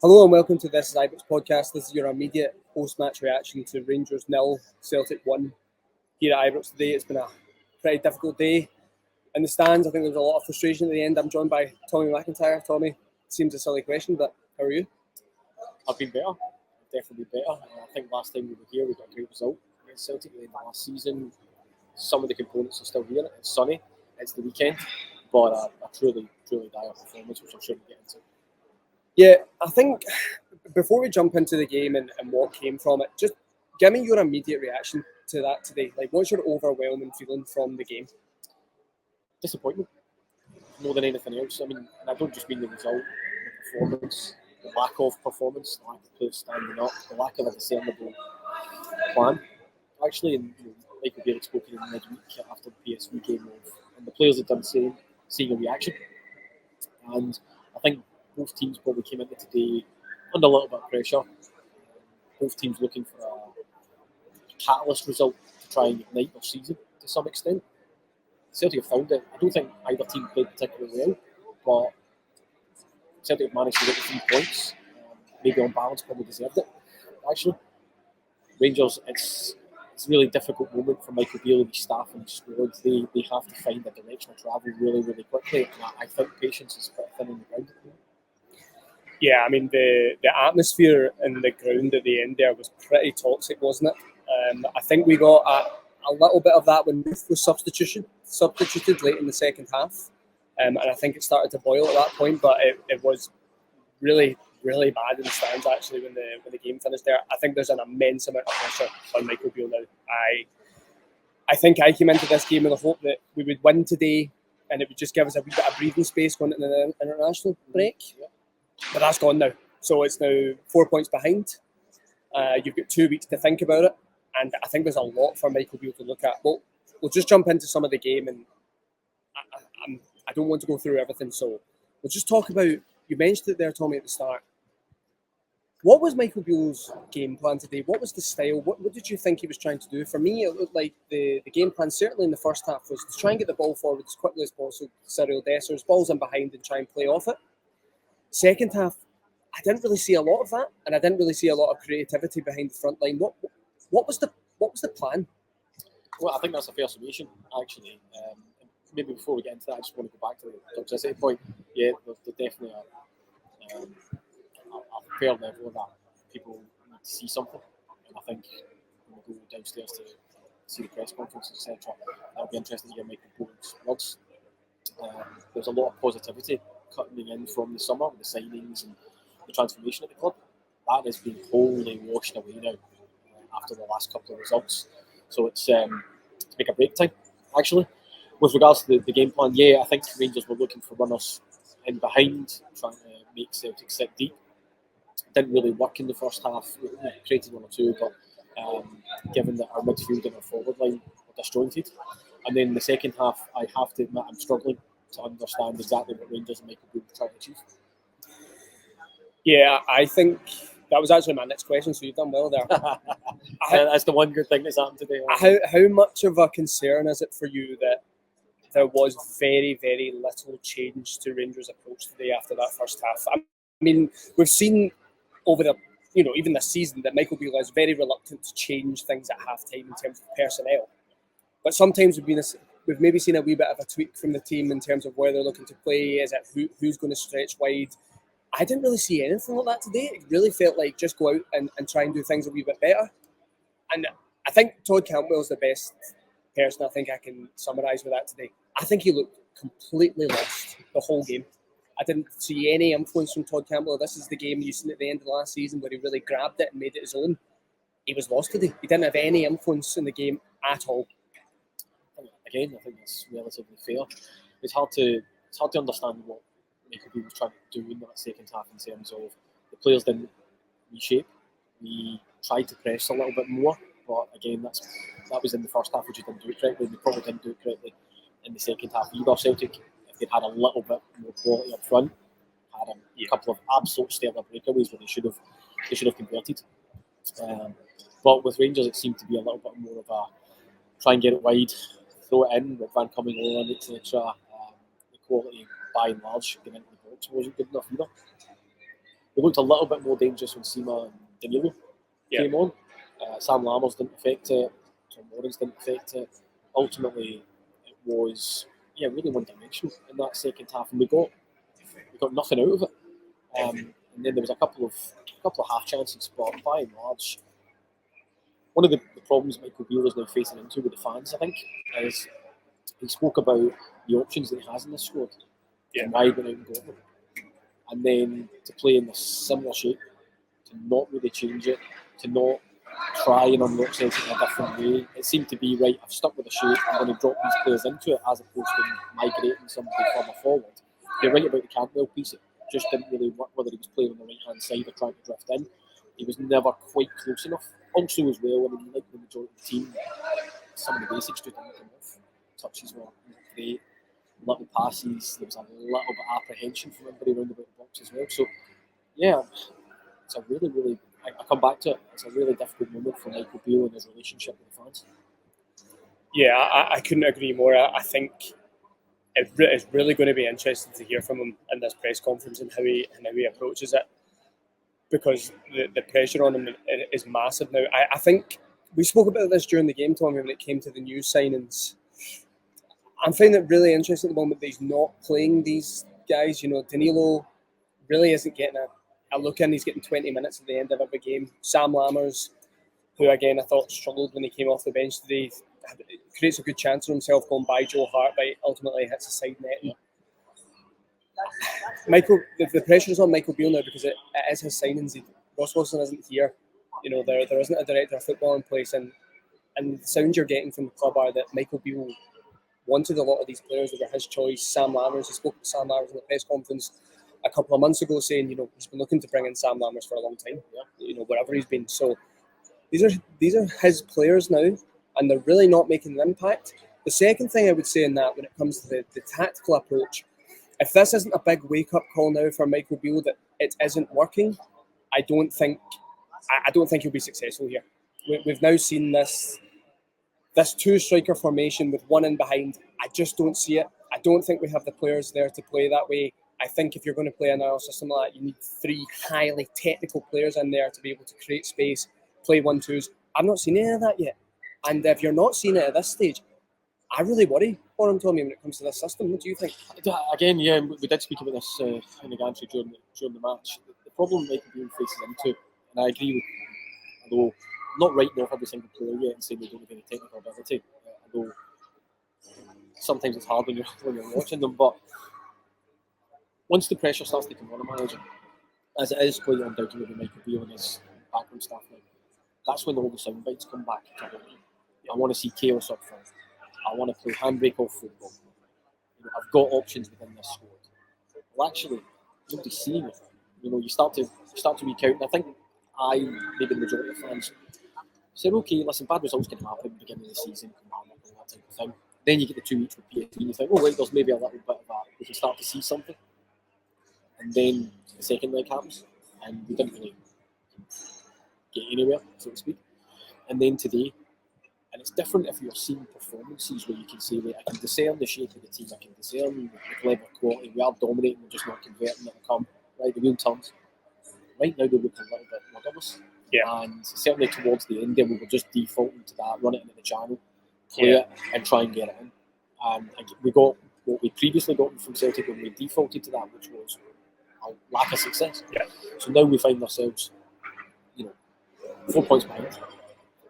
Hello and welcome to This Is Ibrox podcast. This is your immediate post-match reaction to Rangers 0, Celtic 1 here at Ibrox today. It's been a pretty difficult day in the stands. I think there was a lot of frustration at the end. I'm joined by Tommy McIntyre. Tommy, seems a silly question, but how are you? I've been better. Definitely better. I think last time we were here, we got a great result against Celtic in the last season. Some of the components are still here. It's sunny. It's the weekend. But a truly dire performance, which I'm sure we'll get into. Yeah, I think before we jump into the game and what came from it, just give me your immediate reaction to that today. Like, what's your overwhelming feeling from the game? Disappointment, more than anything else. I mean, and I don't just mean the result, the performance, the lack of performance, the lack of players standing up, the lack of a discernible plan. Actually, and Michael Beale had spoken in midweek after the PSV game, and the players had done the same, seeing a reaction. And I think both teams probably came into today under a little bit of pressure. Both teams looking for a catalyst result to try and ignite their season to some extent. Celtic have found it. I don't think either team played particularly well, but Celtic have managed to get the 3 points. Maybe on balance, probably deserved it. Actually, Rangers, it's a really difficult moment for Michael Beale and his staff and his squad. They have to find a direction of travel really quickly. And I think patience is quite thin on the ground at the moment. Yeah, I mean, the atmosphere in the ground at the end there was pretty toxic, wasn't it? I think we got a little bit of that when Ruth was substituted late in the second half. And I think it started to boil at that point, but it was really bad in the stands, actually, when the game finished there. I think there's an immense amount of pressure on Michael Beale now. I think I came into this game with the hope that we would win today and it would just give us a wee bit of breathing space going into the international break. Yeah. But that's gone now. So it's now 4 points behind. You've got 2 weeks to think about it. And I think there's a lot for Michael Beale to look at. Well, we'll just jump into some of the game. And I don't want to go through everything. So we'll just talk about, you mentioned it there, Tommy, at the start. What was Michael Beale's game plan today? What was the style? What did you think he was trying to do? For me, it looked like the game plan, certainly in the first half, was to try and get the ball forward as quickly as possible. Cyril Dessers, balls in behind and try and play off it. Second half, I didn't really see a lot of that, and I didn't really see a lot of creativity behind the front line. What was the plan? Well, I think that's a fair summation, actually. Maybe before we get into that, I just want to go back to the toxicity point. Yeah, there's definitely a fair level of that. People need to see something, and I think when we go downstairs to see the press conference, etc., that'll be interesting to hear Michael Beale's words. There's a lot of positivity coming in from the summer, the signings and the transformation at the club. That has been wholly washed away now after the last couple of results. So it's to make a break time, actually. With regards to the game plan, yeah, I think Rangers were looking for runners in behind, trying to make Celtic sit deep. Didn't really work in the first half. We created 1 or 2, but given that our midfield and our forward line were disjointed. And then the second half, I have to admit, I'm struggling to understand exactly what Rangers and Michael Beale were trying to achieve. Yeah, I think that was actually my next question, so you've done well there. That's the one good thing that's happened today. How much of a concern is it for you that there was very little change to Rangers' approach today after that first half? I mean, we've seen over the, even this season that Michael Beale is very reluctant to change things at half-time in terms of personnel. But sometimes we've maybe seen a wee bit of a tweak from the team in terms of where they're looking to play. Is it who's going to stretch wide? I didn't really see anything like that today. It really felt like just go out and try and do things a wee bit better. And I think Todd Cantwell's the best person I think I can summarise with that today. I think he looked completely lost the whole game. I didn't see any influence from Todd Campbell. This is the game you seen at the end of last season where he really grabbed it and made it his own. He was lost today. He didn't have any influence in the game at all. Again, I think it's relatively fair. It's hard to understand what Michael Beale was trying to do in that second half in terms of the players didn't reshape. We tried to press a little bit more, but again, that was in the first half. We just didn't do it correctly. We probably didn't do it correctly in the second half either. Celtic, if they'd had a little bit more quality up front, had a couple of absolute stellar breakaways where they should have converted. But with Rangers, it seemed to be a little bit more of a try and get it wide, throw it in with Van coming on, etc. The quality, by and large, getting into the box wasn't good enough either. We looked a little bit more dangerous when Sima and Danilo came on. Sam Lammers didn't affect it. Tom Lawrence didn't affect it. Ultimately, it was really one-dimensional in that second half, and we got nothing out of it. And then there was a couple of half chances, but by and large, one of the problems Michael Beale is now facing into with the fans, I think, is he spoke about the options that he has in this squad and why he went out and got them. And then to play in this similar shape, to not really change it, to not try and unlock Celtic in a different way. It seemed to be, right, I've stuck with the shape, I'm going to drop these players into it as opposed to migrating somebody further forward. You're right about the Cantwell piece. It just didn't really work whether he was playing on the right-hand side or trying to drift in. He was never quite close enough. Also as well, I mean, like the majority of the team, some of the basics just didn't come off. Touches were great, little passes, there was a little bit of apprehension from everybody around about the box as well. So, yeah, it's a really, really, I come back to it, it's a really difficult moment for Michael Beale and his relationship with the fans. Yeah, I couldn't agree more. I think it's really going to be interesting to hear from him in this press conference and how he approaches it, because the pressure on him is massive now. I think we spoke about this during the game, Tommy, when it came to the new signings. I'm finding it really interesting at the moment that he's not playing these guys. You know, Danilo really isn't getting a look in. He's getting 20 minutes at the end of every game. Sam Lammers, who again I thought struggled when he came off the bench today, creates a good chance for himself going by Joe Hart, but ultimately hits the side net. Yeah. Michael, the pressure is on Michael Beale now because it is his signings. Ross Wilson isn't here. You know, there isn't a director of football in place, and the sounds you're getting from the club are that Michael Beale wanted a lot of these players. They were his choice. Sam Lammers, he spoke to Sam Lammers in the press conference a couple of months ago saying, you know, he's been looking to bring in Sam Lammers for a long time, you know, wherever he's been. So these are his players now, and they're really not making an impact. The second thing I would say in that, when it comes to the tactical approach, if this isn't a big wake-up call now for Michael Beale that it isn't working, I don't think he'll be successful here. We've now seen this two-striker formation with one in behind. I just don't see it. I don't think we have the players there to play that way. I think if you're going to play an system like that, you need three highly technical players in there to be able to create space, play 1-2s. I've not seen any of that yet. And if you're not seeing it at this stage, I really worry for him, Tommy, when it comes to this system. What do you think? Again, yeah, we did speak about this in the gantry during the match. The problem Michael Beale faces into, and I agree with, although not writing off every single player yet and saying they don't have any technical ability, although sometimes it's hard when you're watching them, but once the pressure starts to come on a manager, as it is quite undoubtedly with Michael Beale and his background staff now, that's when all the sound bites come back to him. I want to see chaos up front. I want to play handbrake off football. You know, I've got options within this squad. Well, actually, nobody's seeing it. You know, you start to recount, and I think maybe the majority of fans said, okay, listen, bad results can happen at the beginning of the season, all that type of thing. Then you get the 2 weeks with PSV, and you think, oh, wait, there's maybe a little bit of that. We can start to see something. And then the second leg happens, and we didn't really get anywhere, so to speak. And then today, and it's different if you're seeing performances where you can say, right, I can discern the shape of the team, I can discern the level of quality, we are dominating, we're just not converting, it'll come, right, the wheel turns. Right now they look a little bit rudderless. Yeah. And certainly towards the end there, we were just defaulting to that, run it into the channel, play it, and try and get it in. And we got what we previously got from Celtic when we defaulted to that, which was a lack of success. Yeah. So now we find ourselves, 4 points behind.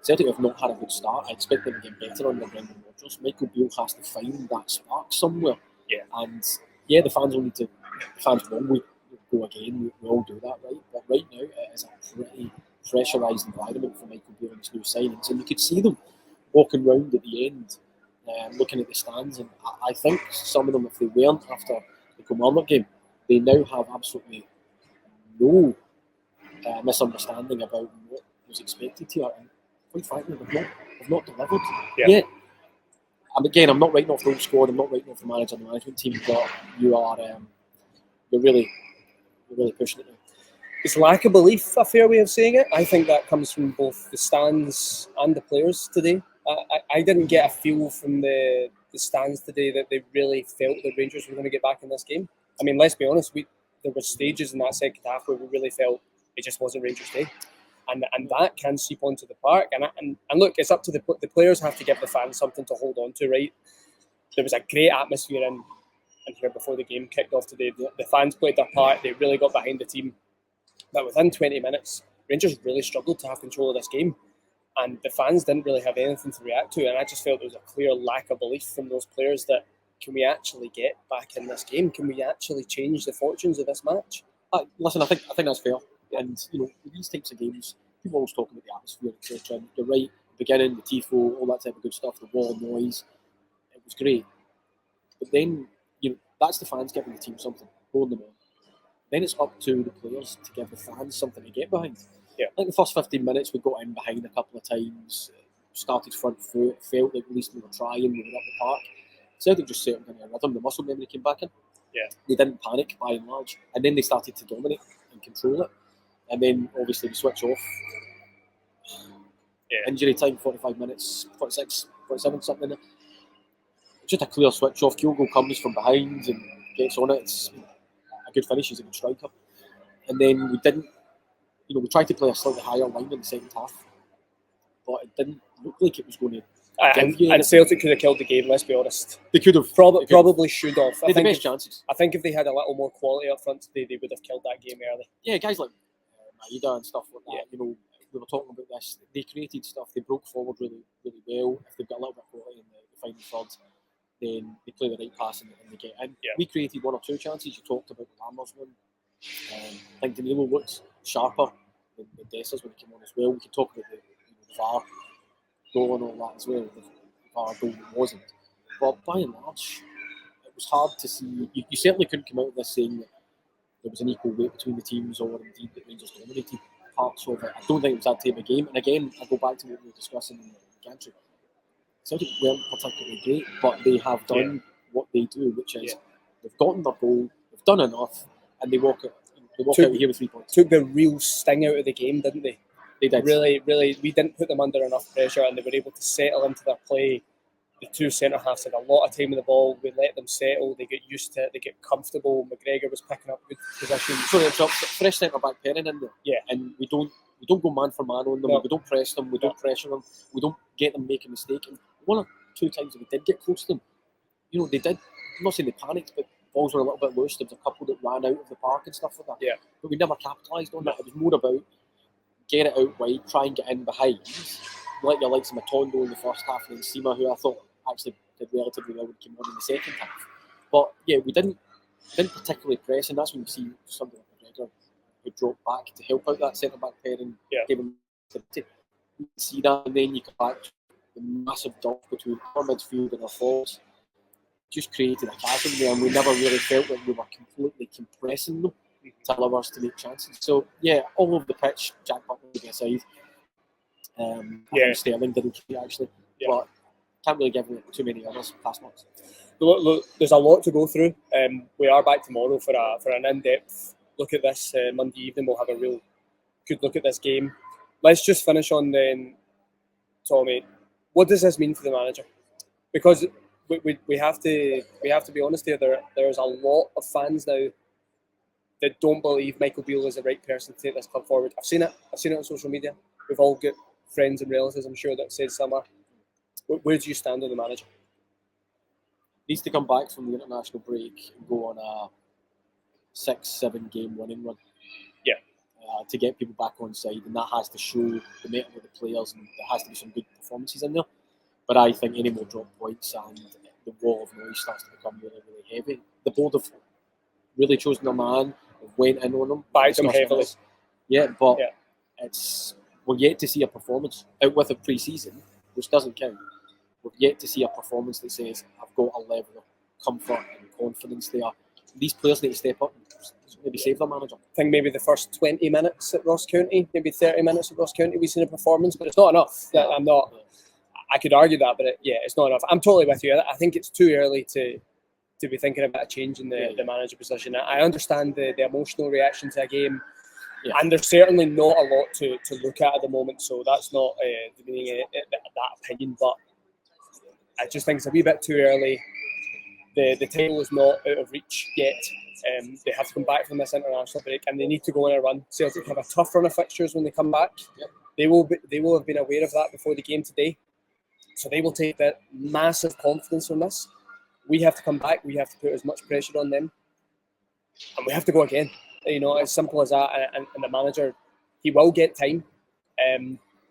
Celtic have not had a good start. I expect them to get better under Brendan Rodgers. Michael Beale has to find that spark somewhere. Yeah. And the fans will need to. The fans will go again. We all do that, right? But right now, it is a pretty pressurised environment for Michael Beale and his new signings. And you could see them walking round at the end, looking at the stands. And I think some of them, if they weren't after the Kilmarnock game, they now have absolutely no misunderstanding about what was expected here. And quite frankly, they've not delivered yet. And again, I'm not writing off the whole squad, I'm not writing off the manager and the management team, but you're really pushing it now. Is lack of belief a fair way of saying it? I think that comes from both the stands and the players today. I didn't get a feel from the stands today that they really felt that Rangers were going to get back in this game. I mean, let's be honest, there were stages in that second half where we really felt it just wasn't Rangers' day. And that can seep onto the park. And look, it's up to the players have to give the fans something to hold on to, right? There was a great atmosphere in here before the game kicked off today. The fans played their part. They really got behind the team. But within 20 minutes, Rangers really struggled to have control of this game. And the fans didn't really have anything to react to. And I just felt there was a clear lack of belief from those players that, can we actually get back in this game? Can we actually change the fortunes of this match? Listen, I think that's fair. And, you know, these types of games, people always talk about the atmosphere, etc. You're right, the beginning, the tifo, all that type of good stuff, the wall noise, it was great. But then, you know, that's the fans giving the team something, holding them on. Then it's up to the players to give the fans something to get behind. Yeah. I think the first 15 minutes we got in behind a couple of times, started front foot, felt like at least we were trying, we were up the park. Celtic just settled into a rhythm, the muscle memory came back in. Yeah. They didn't panic by and large, and then they started to dominate and control it. And then obviously we switch off. Yeah. Injury time, 45 minutes, 46, 47, something like that. Just a clear switch off. Kyogo comes from behind and gets on it. It's a good finish, he's a good striker. And then we didn't, you know, we tried to play a slightly higher line in the second half, but it didn't look like it was going to. And Celtic could have killed the game, let's be honest. They could have. Probably should have. They had the best chances. I think if they had a little more quality up front today, they would have killed that game early. Yeah, guys like Maeda and stuff like that, you know, we were talking about this. They created stuff, they broke forward really, really well. If they've got a little bit of quality in the final third, then they play the right pass and they get in. Yeah. We created one or two chances. You talked about the Lammers one. I think Danilo looks sharper than Dessers when he came on as well. We could talk about the VAR goal and all that as well. The VAR goal that wasn't. But by and large, it was hard to see. You certainly couldn't come out of this saying that there was an equal weight between the teams, or indeed that Rangers dominated parts of it. I don't think it was that type of game. And again, I go back to what we were discussing in the gantry. Celtic weren't particularly great, but they have done what they do, which is they've gotten their goal, they've done enough, and they walk out here with 3 points. Took the real sting out of the game, didn't they? They did. Really, we didn't put them under enough pressure, and they were able to settle into their play. The two centre-halves had a lot of time in the ball. We let them settle. They get used to it. They get comfortable. McGregor was picking up good positions. So fresh centre-back pairing in there. Yeah. And we don't go man for man on them. No. We don't press them. We don't pressure them. We don't get them making a mistake. And one or two times that we did get close to them, you know, they did. I'm not saying they panicked, but balls were a little bit loose. There was a couple that ran out of the park and stuff like that. Yeah. But we never capitalised on that. It was more about get it out wide, try and get in behind. Like your likes of Matondo in the first half, and then Sima, who I thought actually did relatively well when he came on in the second half. But yeah, we didn't particularly press, and that's when you see something like McGregor who dropped back to help out that centre back pairing, gave him to see that, and then you come back to the massive gulf between our midfield and our forwards. Just created a chasm there, and we never really felt like we were completely compressing them to allow us to make chances. So yeah, all over the pitch, Jack Butler would be aside. Sterling didn't actually, but can't really give it too many others past months. Look, there's a lot to go through. We are back tomorrow for an in-depth look at this. Monday evening we'll have a real good look at this game. Let's just finish on then, Tommy. What does this mean for the manager? Because we have to be honest here. There's a lot of fans now that don't believe Michael Beale is the right person to take this club forward. I've seen it on social media. We've all got friends and relatives, I'm sure, that said similar. Where do you stand on the manager? Needs to come back from the international break and go on a 6-7 game winning run. Yeah. To get people back on side, and that has to show the mettle of the players, and there has to be some good performances in there. But I think any more drop points and the wall of noise starts to become really, really heavy. The board have really chosen a man, went in on them, backed them heavily. But we're yet to see a performance out with a pre-season, which doesn't count. We're yet to see a performance that says, I've got a level of comfort and confidence there. These players need to step up and maybe save their manager. I think maybe the first 20 minutes at Ross County, maybe 30 minutes at Ross County, we've seen a performance, but it's not enough. I could argue that, but it's not enough. I'm totally with you. I think it's too early to be thinking about a change in the manager position. I understand the emotional reaction to a game, and there's certainly not a lot to look at the moment, so that's not demeaning that opinion, but I just think it's a wee bit too early. the title is not out of reach yet. They have to come back from this international break, and they need to go on a run. Celtic have a tough run of fixtures when they come back. Yep. They will have been aware of that before the game today, so they will take that massive confidence from this. We have to come back. We have to put as much pressure on them, and we have to go again. You know, as simple as that. And the manager, he will get time,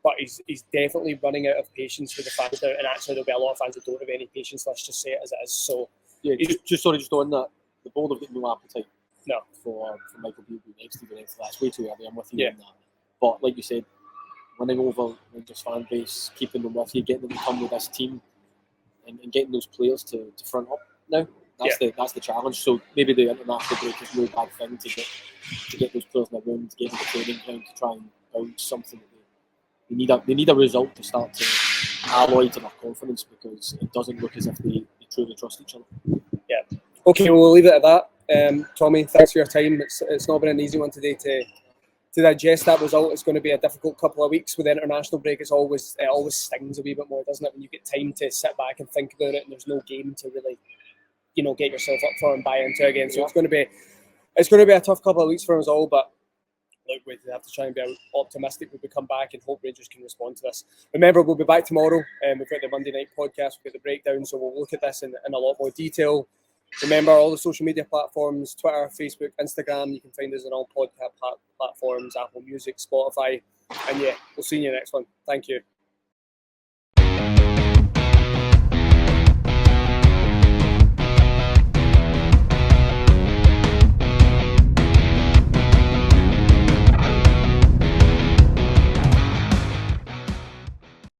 but he's definitely running out of patience with the fans now. And actually, there'll be a lot of fans that don't have any patience. Let's just say it as it is. So yeah, just on that. The board have got no appetite. No, for Michael Beale being next to the next. That's way too early. I'm with you Yeah. on that. But like you said, winning over Rangers fan base, keeping them with you, getting them to come with this team, and getting those players to front up now. That's the challenge. So maybe the international break is no bad thing to get those players in the room, to get them to training ground, to try and build something. They need a result to start to alloy to their confidence, because it doesn't look as if they truly trust each other. Yeah. Okay, well, we'll leave it at that. Tommy, thanks for your time. It's not been an easy one today to digest that result. It's going to be a difficult couple of weeks with the international break. It always stings a wee bit more, doesn't it, when you get time to sit back and think about it, and there's no game to really, get yourself up for and buy into again. So it's going to be a tough couple of weeks for us all. But look, we have to try and be optimistic when we come back and hope Rangers can respond to this. Remember, we'll be back tomorrow. We've got the Monday night podcast. We've got the breakdown, so we'll look at this in a lot more detail. Remember, all the social media platforms, Twitter, Facebook, Instagram, you can find us on all podcast platforms, Apple Music, Spotify. And yeah, we'll see you in the next one. Thank you.